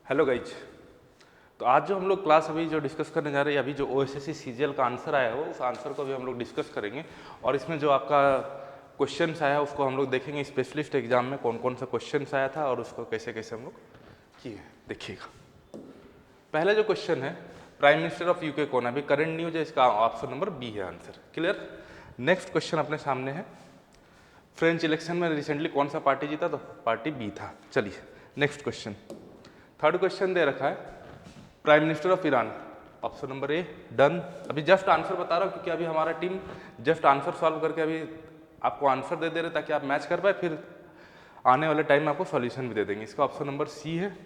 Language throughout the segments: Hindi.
Hello guys. तो आज जो हम लोग क्लास अभी जो डिस्कस करने जा रहे हैं, अभी जो OSSC CGL का आंसर आया है उस आंसर को भी हम लोग डिस्कस करेंगे और इसमें जो आपका क्वेश्चंस आया है उसको हम लोग देखेंगे स्पेशलिस्ट एग्जाम में कौन कौन सा क्वेश्चंस आया था और उसको कैसे कैसे हम लोग किए। देखिएगा, पहला जो क्वेश्चन है, प्राइम मिनिस्टर ऑफ यूके कौन है? अभी करंट न्यूज है, इसका ऑप्शन नंबर बी है आंसर। क्लियर। नेक्स्ट क्वेश्चन अपने सामने है, फ्रेंच इलेक्शन में रिसेंटली कौन सा पार्टी जीता? तो पार्टी बी था। चलिए नेक्स्ट क्वेश्चन। थर्ड क्वेश्चन दे रखा है, prime minister of Iran, option number A done. अभी जस्ट आंसर बता रहा हूँ क्योंकि अभी हमारा टीम जस्ट आंसर सॉल्व करके अभी आपको आंसर दे रहे ताकि आप मैच कर पाए, फिर आने वाले टाइम में आपको सॉल्यूशन भी दे देंगे। इसका ऑप्शन नंबर सी है।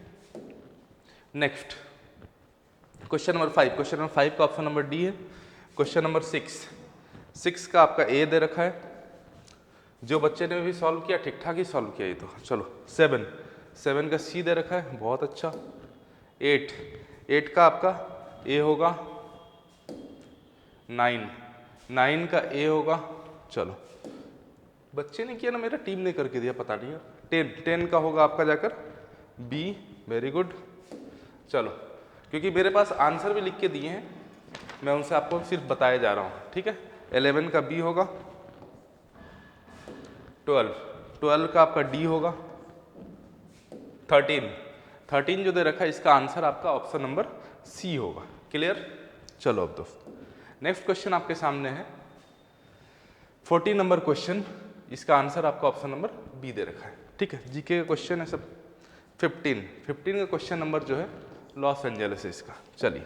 Next question number 5, question number 5 का ऑप्शन नंबर डी है। क्वेश्चन नंबर 6 का आपका ए दे रखा है। जो बच्चे ने भी सॉल्व किया ठीक ठाक ही सॉल्व किया ये तो। चलो 7 का सी दे रखा है, बहुत अच्छा। 8 का आपका ए होगा। 9 का ए होगा। चलो बच्चे ने किया ना, मेरा टीम ने करके दिया, पता नहीं यार। 10 का होगा आपका जाकर बी। Very good. चलो क्योंकि मेरे पास आंसर भी लिख के दिए हैं, मैं उनसे आपको सिर्फ बताया जा रहा हूँ, ठीक है। 11 का बी होगा। 12 का आपका डी होगा। 13 जो दे रखा है इसका आंसर आपका ऑप्शन नंबर सी होगा। क्लियर। चलो अब दोस्त नेक्स्ट क्वेश्चन आपके सामने है, 14 नंबर क्वेश्चन, इसका आंसर आपका ऑप्शन नंबर बी दे रखा है, ठीक है। जीके का क्वेश्चन है सब। 15 का क्वेश्चन नंबर जो है लॉस एंजलिस है इसका। चलिए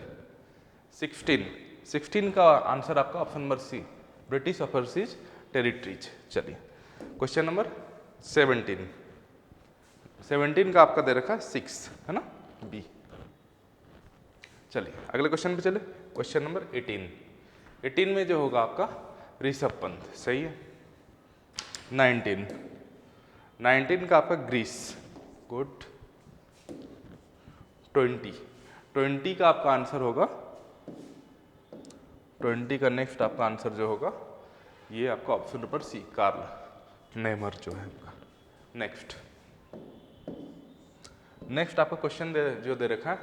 16 का आंसर आपका option number C, British overseas territories. चलिए क्वेश्चन नंबर 17 का आपका दे रखा है 6, है ना, बी। चलिए अगले क्वेश्चन पे चले। क्वेश्चन नंबर 18 में जो होगा आपका ऋषभ पंत, सही है। 19 का आपका ग्रीस, गुड। 20 का आपका आंसर होगा, 20 का नेक्स्ट आपका आंसर जो होगा ये आपका option number C, Karl Nehammer जो है आपका। नेक्स्ट आपका क्वेश्चन जो दे रखा है,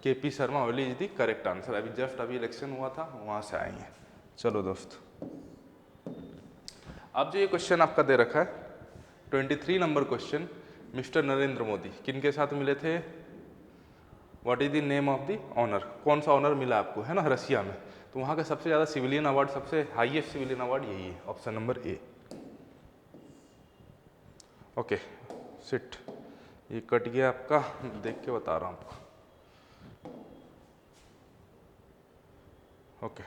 KP Sharma Oli is the correct answer. अभी जस्ट अभी इलेक्शन हुआ था, वहां से आए हैं। चलो दोस्त अब जो ये क्वेश्चन आपका दे रखा है 23 number question, mister Narendra Modi किन के साथ मिले थे? What is the name of the honour? कौन सा ऑनर मिला आपको, है ना, रसिया में। तो वहाँ का सबसे ज़्यादा सिविलियन अवार्ड, सबसे हाईएस्ट सिविलियन अवार्ड यही है, ऑप्शन नंबर ए। ओके सिट, ये कट गया आपका, देख के बता रहा हूँ आपको। ओके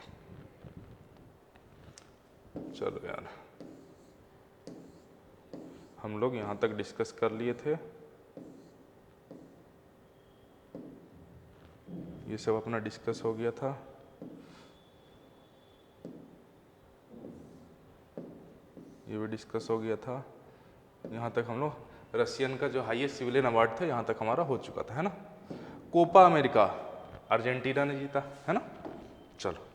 चलो यार, हम लोग यहाँ तक डिस्कस कर लिए थे, ये सब अपना डिस्कस हो गया था। ये भी डिस्कस हो गया था। यहाँ तक हम लोग रशियन का जो हाईएस्ट सिविलियन अवार्ड था यहाँ तक हमारा हो चुका था, है ना। कोपा अमेरिका अर्जेंटीना ने जीता, है ना। चलो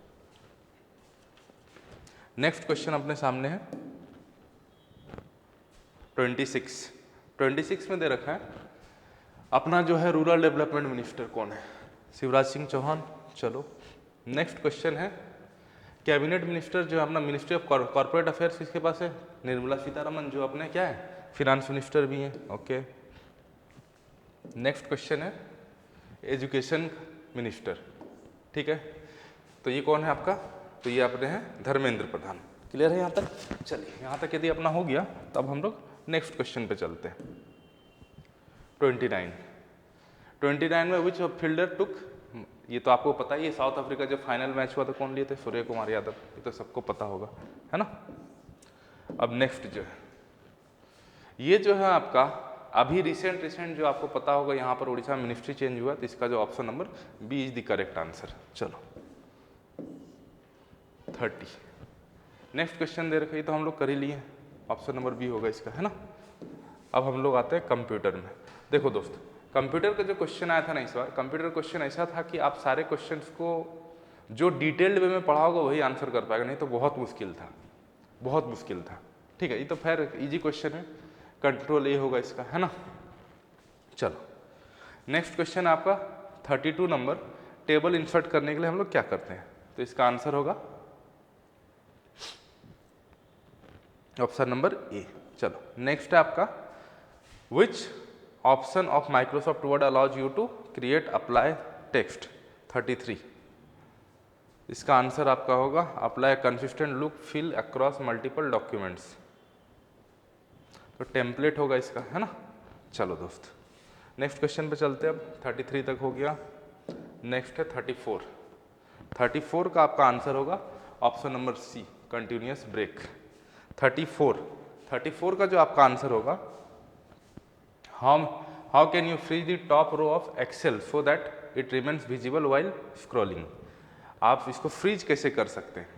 नेक्स्ट क्वेश्चन अपने सामने है 26 में दे रखा है, अपना जो है रूरल डेवलपमेंट मिनिस्टर कौन है? शिवराज सिंह चौहान। चलो नेक्स्ट क्वेश्चन है, कैबिनेट मिनिस्टर जो अपना मिनिस्ट्री ऑफ कॉर्पोरेट अफेयर्स किसके पास है? निर्मला सीतारमन, जो अपने क्या है फिनांस मिनिस्टर भी हैं। ओके नेक्स्ट क्वेश्चन है, एजुकेशन मिनिस्टर, ठीक है। तो ये कौन है आपका? तो ये अपने हैं धर्मेंद्र प्रधान। क्लियर है यहाँ तक? चलिए यहाँ तक यदि अपना हो गया तो अब हम लोग नेक्स्ट क्वेश्चन पे चलते हैं। 29 में विच फील्डर टुक, ये तो आपको पता ही है, साउथ अफ्रीका जब फाइनल मैच हुआ तो कौन लिए थे? सूर्य कुमार यादव, ये तो सबको पता होगा, है ना। अब नेक्स्ट जो है, ये जो है आपका अभी रिसेंट जो आपको पता होगा, यहाँ पर उड़ीसा मिनिस्ट्री चेंज हुआ, तो इसका जो option number B is the correct answer. चलो 30 नेक्स्ट क्वेश्चन दे रखा है, तो हम लोग कर ही लिए, ऑप्शन नंबर बी होगा इसका, है ना। अब हम लोग आते हैं कंप्यूटर में। देखो दोस्त, कंप्यूटर का जो क्वेश्चन आया था ना इस बार, कंप्यूटर क्वेश्चन ऐसा था कि आप सारे क्वेश्चंस को जो डिटेल्ड वे में पढ़ा होगा वही आंसर कर पाएगा, नहीं तो बहुत मुश्किल था, बहुत मुश्किल था, ठीक है। ये तो खैर इजी क्वेश्चन है, कंट्रोल ए होगा इसका, है ना। चलो नेक्स्ट क्वेश्चन आपका 32 नंबर, टेबल इंसर्ट करने के लिए हम लोग क्या करते हैं? तो इसका आंसर होगा ऑप्शन नंबर ए। चलो नेक्स्ट है आपका, which option of Microsoft Word allows you to create apply text? 33। इसका आंसर आपका होगा apply consistent look feel across multiple documents. तो टेम्पलेट होगा इसका, है ना। चलो दोस्त नेक्स्ट क्वेश्चन पे चलते हैं। अब 33 तक हो गया। नेक्स्ट है 34। 34 का आपका आंसर होगा option number C, continuous break. 34 का जो आपका आंसर होगा, how can you freeze the top row of Excel so that it remains visible while scrolling? आप इसको फ्रीज कैसे कर सकते हैं?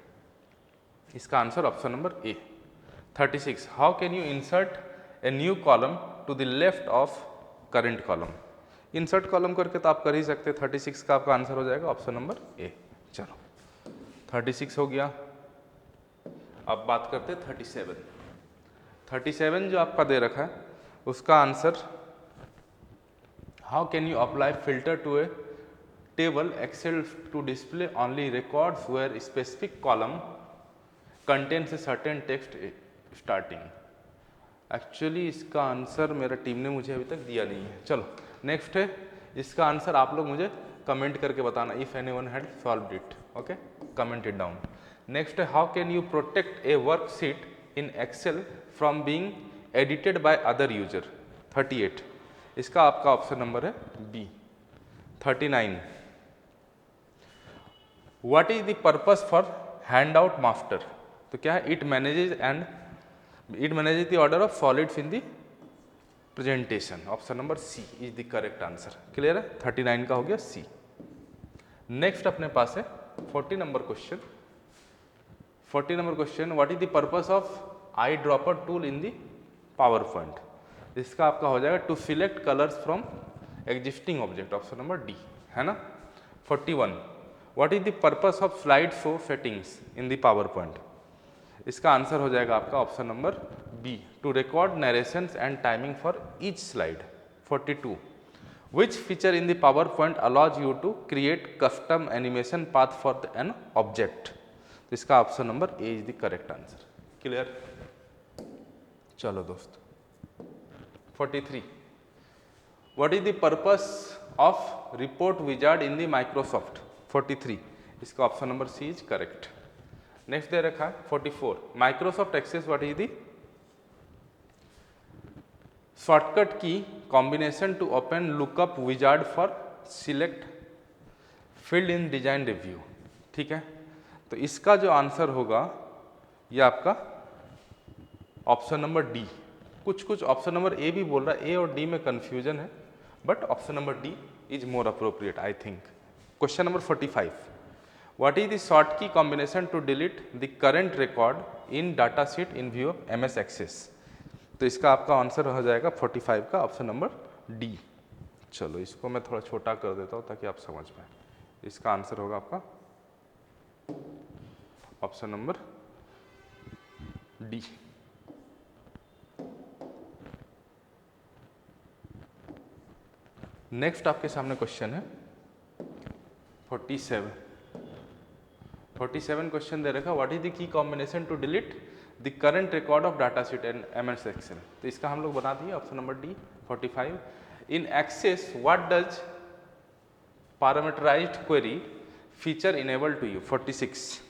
इसका answer option number A. 36, how can you insert a new column to the left of current column? Insert column करके तो आप कर ही सकते हैं। 36 का आपका आंसर हो जाएगा ऑप्शन नंबर ए। चलो 36 हो गया। अब बात करते हैं 37। 37 जो आपका दे रखा है उसका answer, how can you apply filter to a table Excel to display only records where specific column contains a certain text starting? Actually इसका आंसर मेरा टीम ने मुझे अभी तक दिया नहीं है। चलो नेक्स्ट है, इसका आंसर आप लोग मुझे कमेंट करके बताना, if anyone had solved it, okay, comment it down. Next है, how can you protect a worksheet in Excel from being edited by other user? 38, इसका आपका ऑप्शन नंबर है B. 39, what is the purpose for handout master? तो क्या है? It manages the order of solids in the presentation. Option number C is the correct answer. Clear है? 39 का हो गया सी। नेक्स्ट अपने पास है 40 number question. 40 number question, what is the purpose of eye dropper tool in the PowerPoint? इसका आपका हो जाएगा to select colours from existing object. Option number D, है ना। 41, what is the purpose of slide show settings in the PowerPoint? इसका आंसर हो जाएगा आपका option number B, to record narrations and timing for each slide. 42, which feature in the PowerPoint allows you to create custom animation path for an object? तो इसका option number A is the correct answer. Clear? चलो दोस्त 43, what is the purpose of report wizard in the Microsoft? 43, इसका option number C is correct. Next दे रखा है 44, Microsoft Access what is the shortcut key combination to open lookup wizard for select field in design review? ठीक है, तो इसका जो आंसर होगा ये आपका ऑप्शन नंबर डी। कुछ ऑप्शन नंबर ए भी बोल रहा है, ए और डी में कंफ्यूजन है, but option number D is more appropriate I think. Question number 45, what is the short key combination to delete the current record in data sheet in view of MS Access? तो इसका आपका आंसर हो जाएगा 45 का ऑप्शन नंबर डी। चलो इसको मैं थोड़ा छोटा कर देता हूँ ताकि आप समझ पाए। इसका आंसर होगा आपका ऑप्शन नंबर डी। नेक्स्ट आपके सामने क्वेश्चन है 47। 47 क्वेश्चन दे रखा, what is the key combination to delete the current record of data sheet and MS Excel? तो इसका हम लोग बना दिए option number D 45। In Access what does parameterized query feature enable to you? 46।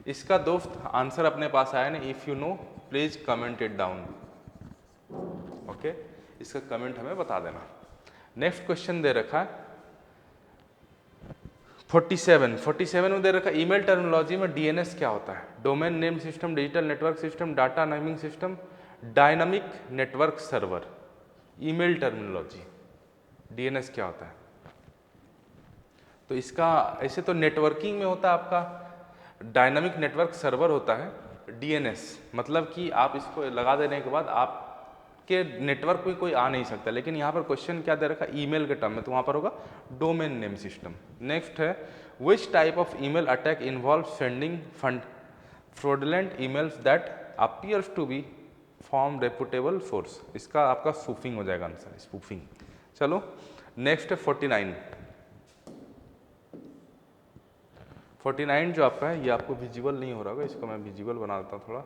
इसका दोस्त आंसर अपने पास आया ना, if you know please comment it down, okay, इसका कमेंट हमें बता देना। नेक्स्ट क्वेश्चन दे रखा है 47 में दे रखा ईमेल टर्मिनोलॉजी में डीएनएस क्या होता है? Domain name system, digital network system, data naming system, dynamic network server. Email terminology DNS क्या होता है? तो इसका ऐसे तो नेटवर्किंग में होता है आपका डायनामिक नेटवर्क सर्वर होता है डीएनएस, मतलब कि आप इसको लगा देने के बाद आपके नेटवर्क में कोई आ नहीं सकता। लेकिन यहाँ पर क्वेश्चन क्या दे रखा है? ईमेल के टर्म में, तो वहाँ पर होगा डोमेन नेम सिस्टम। नेक्स्ट है which type of email attack involve sending fraudulent emails that appears to be from reputable source? इसका आपका स्पूफिंग हो जाएगा आंसर, स्पूफिंग। चलो नेक्स्ट है 49। 49 जो आपका है ये आपको विजिबल नहीं हो रहा होगा, इसको मैं विजिबल बना देता हूँ थोड़ा।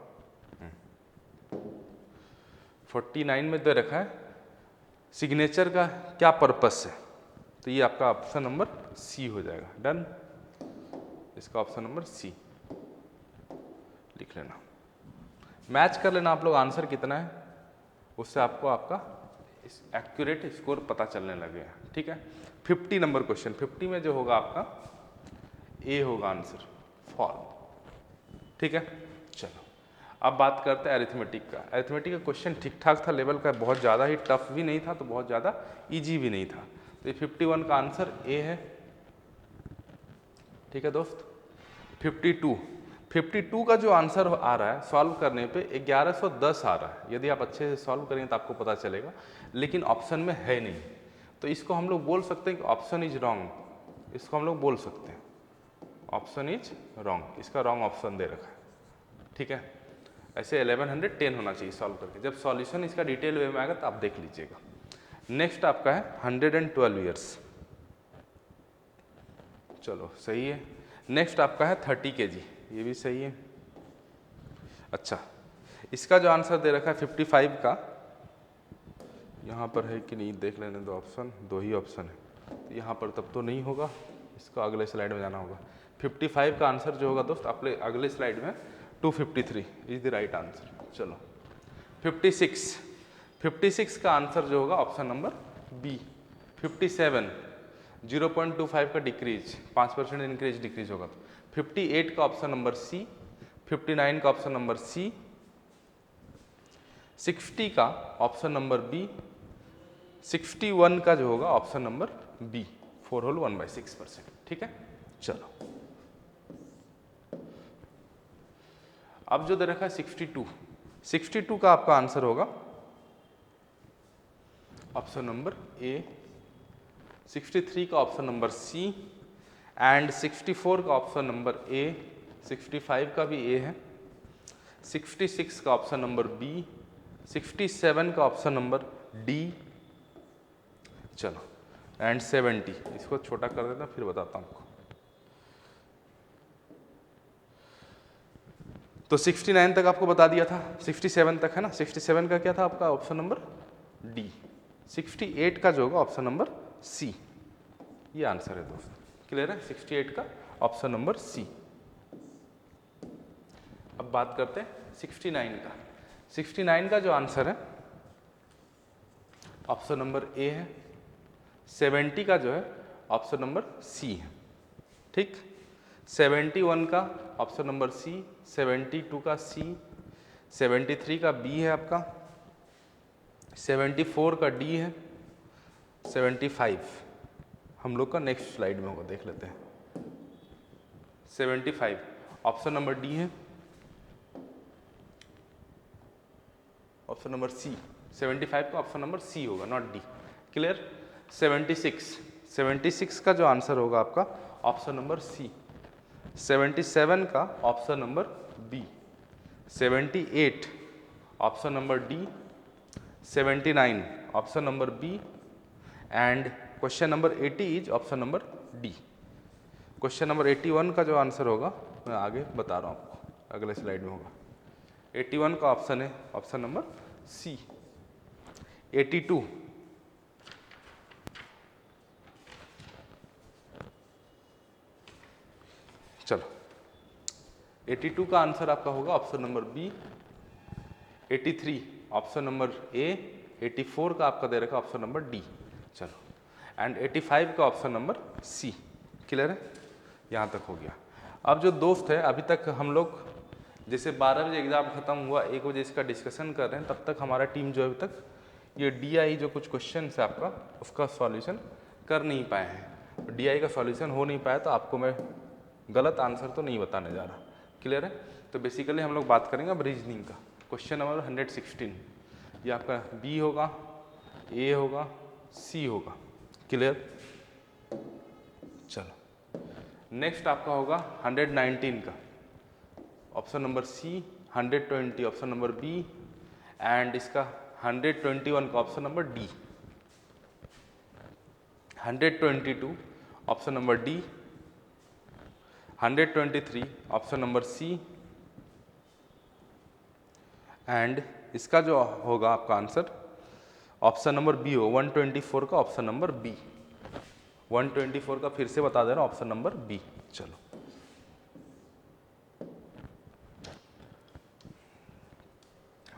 49 में दे रखा है सिग्नेचर का क्या पर्पस है, तो ये आपका ऑप्शन नंबर सी हो जाएगा। डन, इसका ऑप्शन नंबर सी लिख लेना। मैच कर लेना आप लोग आंसर कितना है, उससे आपको आपका एक्यूरेट स्कोर पता चलने लगेगा। ठीक है, 50 नंबर क्वेश्चन। 50 में जो होगा आपका ए होगा आंसर, फॉर्म। ठीक है, चलो अब बात करते हैं अरिथमेटिक का। अरिथमेटिक का क्वेश्चन ठीक ठाक था लेवल का, बहुत ज़्यादा ही टफ भी नहीं था तो बहुत ज़्यादा इजी भी नहीं था। तो ये 51 का आंसर ए है। ठीक है दोस्त, 52 का जो आंसर आ रहा है सॉल्व करने पे 1110 आ रहा है। यदि आप अच्छे से सॉल्व करेंगे तो आपको पता चलेगा, लेकिन ऑप्शन में है नहीं, तो इसको हम लोग बोल सकते हैं कि ऑप्शन इज रॉन्ग। इसको हम लोग बोल सकते हैं ऑप्शन इज रॉन्ग, इसका रॉन्ग ऑप्शन दे रखा है। ठीक है, ऐसे 1110 होना चाहिए सॉल्व करके। जब सॉल्यूशन इसका डिटेल वे में आएगा तो आप देख लीजिएगा। नेक्स्ट आपका है 112 ईयर्स। चलो सही है। नेक्स्ट आपका है 30 kg, ये भी सही है। अच्छा, इसका जो आंसर दे रखा है 55 का, यहाँ पर है कि नहीं देख लेने दो, ऑप्शन दो ही ऑप्शन है, तो यहाँ पर तब तो नहीं होगा, इसको अगले स्लाइड में जाना होगा। 55 का आंसर जो होगा दोस्त अपने अगले स्लाइड में 253 इज द राइट आंसर। चलो 56 का आंसर जो होगा ऑप्शन नंबर बी। 57 0.25 का डिक्रीज, 5% इंक्रीज डिक्रीज होगा तो 58 का ऑप्शन नंबर सी। 59 का ऑप्शन नंबर सी। 60 का ऑप्शन नंबर बी। 61 का जो होगा ऑप्शन नंबर बी, 4 होल 1/6%। ठीक है, चलो अब जो दे रखा है 62 का आपका आंसर होगा ऑप्शन नंबर ए। 63 का ऑप्शन नंबर सी एंड 64 का ऑप्शन नंबर ए। 65 का भी ए है। 66 का ऑप्शन नंबर बी। 67 का ऑप्शन नंबर डी। चलो एंड 70, इसको छोटा कर देता फिर बताता हूँ आपको। तो 69 तक आपको बता दिया था, 67 तक है ना। 67 का क्या था आपका ऑप्शन नंबर डी। 68 का जो होगा ऑप्शन नंबर सी, ये आंसर है दोस्त। क्लियर है, 68 का ऑप्शन नंबर सी। अब बात करते हैं 69 का। 69 का जो आंसर है ऑप्शन नंबर ए है। 70 का जो है ऑप्शन नंबर सी है। ठीक, 71 का ऑप्शन नंबर सी। 72 का सी। 73 का बी है आपका। 74 का डी है। 75 हम लोग का नेक्स्ट स्लाइड में होगा, देख लेते हैं। 75 ऑप्शन नंबर डी है। ऑप्शन नंबर सी, 75 का ऑप्शन नंबर सी होगा, नॉट डी। क्लियर। 76 का जो आंसर होगा आपका ऑप्शन नंबर सी। 77 का option number B. 78 option number D. 79 option number B and question number 80 is option number D. Question number 81 का जो आंसर होगा मैं आगे बता रहा हूँ आपको, अगले स्लाइड में होगा। 81 का ऑप्शन है ऑप्शन नंबर सी। 82 चलो 82 का आंसर आपका होगा option number B. 83 option number A. 84 का आपका दे रखा ऑप्शन नंबर डी। चलो एंड 85 का ऑप्शन नंबर सी। क्लियर है, यहाँ तक हो गया। अब जो दोस्त है अभी तक हम लोग जैसे 12 बजे एग्जाम खत्म हुआ, 1 बजे इसका डिस्कशन कर रहे हैं, तब तक हमारा टीम जो अभी तक ये DI जो कुछ क्वेश्चन है आपका उसका सॉल्यूशन कर नहीं पाए हैं। DI का सॉल्यूशन हो नहीं पाया तो आपको मैं गलत आंसर तो नहीं बताने जा रहा। क्लियर है, तो बेसिकली हम लोग बात करेंगे अब रीजनिंग का। क्वेश्चन नंबर 116 ये आपका बी होगा, ए होगा, सी होगा। क्लियर, चलो नेक्स्ट आपका होगा 119 का option number C. 120 option number B and इसका 121 का option number D. 122 option number D, 123 option number C, and इसका जो होगा आपका आंसर ऑप्शन नंबर बी हो, 124 का ऑप्शन नंबर बी। 124 का फिर से बता दे रहा हूं, ऑप्शन नंबर बी। चलो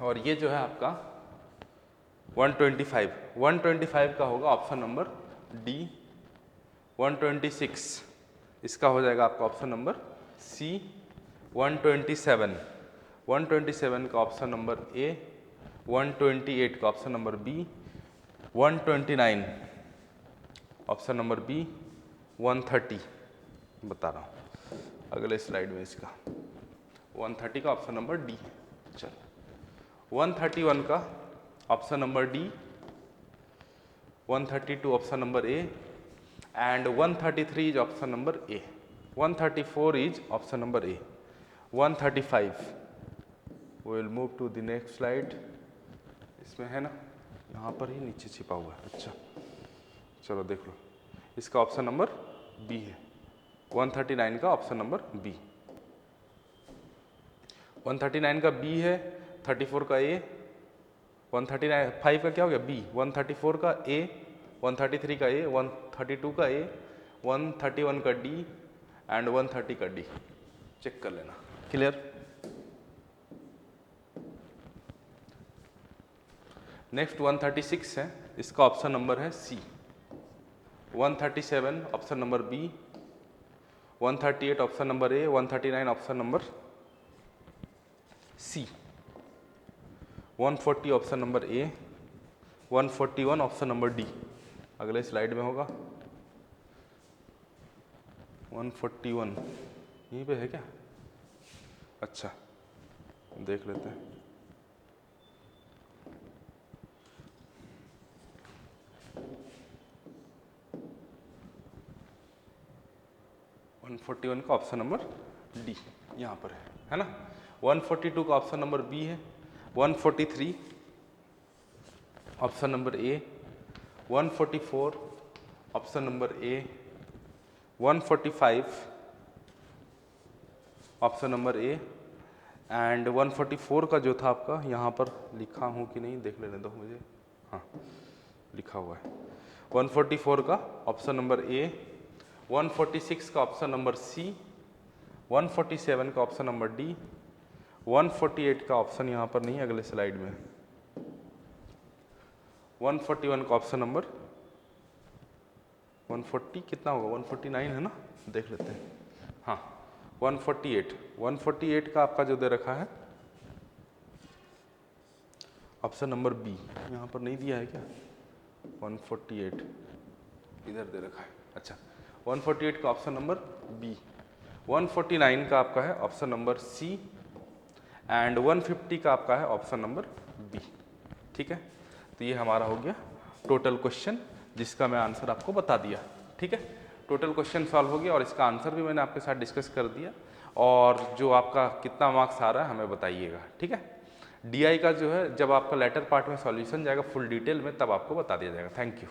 और ये जो है आपका 125 का होगा ऑप्शन नंबर डी। 126 इसका हो जाएगा आपका ऑप्शन नंबर सी। 127 का ऑप्शन नंबर ए। 128 का option number B. 129 option number B. 130 बता रहा हूँ अगले स्लाइड में इसका 130 का ऑप्शन नंबर डी। चलो 131 का option number D. 132 option number A and 133 is option number A. 134 is option number A. 135 we will move to the next slide। इसमें है ना, यहाँ पर ही नीचे छिपा हुआ है। अच्छा चलो देख लो, इसका ऑप्शन नंबर बी है। 139 का ऑप्शन नंबर बी। 139 का बी है, 34 का ए। 135 का क्या हो गया बी। 134 का ए, 133 का ए, 132 का ए, 131 का डी एंड 130 का डी। चेक कर लेना। क्लियर। नेक्स्ट 136 है, इसका ऑप्शन नंबर है C. 137 option number B. 138 option number A. 139 option number C. 140 option number A. 141 option number D. अगले स्लाइड में होगा 141 यहीं पे है क्या। अच्छा देख लेते हैं। 141 का ऑप्शन नंबर डी यहाँ पर है ना। 142 का ऑप्शन नंबर बी है। 143 option number A. 144 option number A. 145 option number A and 144 का जो था आपका, यहाँ पर लिखा हूँ कि नहीं देख लेने दो मुझे। हाँ लिखा हुआ है। 144 का ऑप्शन नंबर ए। 146 का ऑप्शन नंबर सी। 147 का ऑप्शन नंबर डी। 148 का ऑप्शन यहाँ पर नहीं, अगले स्लाइड में। 141 का ऑप्शन नंबर 140 कितना होगा, 149 है ना, देख लेते हैं। हाँ 148 का आपका जो दे रखा है ऑप्शन नंबर बी, यहाँ पर नहीं दिया है क्या। 148 इधर दे रखा है। अच्छा 148 का ऑप्शन नंबर बी। 149 का आपका है ऑप्शन नंबर सी एंड 150 का आपका है ऑप्शन नंबर बी। ठीक है, तो ये हमारा हो गया टोटल क्वेश्चन जिसका मैं आंसर आपको बता दिया। ठीक है, टोटल क्वेश्चन सॉल्व हो गया और इसका आंसर भी मैंने आपके साथ डिस्कस कर दिया। और जो आपका कितना मार्क्स आ रहा है हमें बताइएगा। ठीक है, डीआई का जो है जब आपका लेटर पार्ट में सॉल्यूशन जाएगा फुल डिटेल में तब आपको बता दिया जाएगा। Thank you.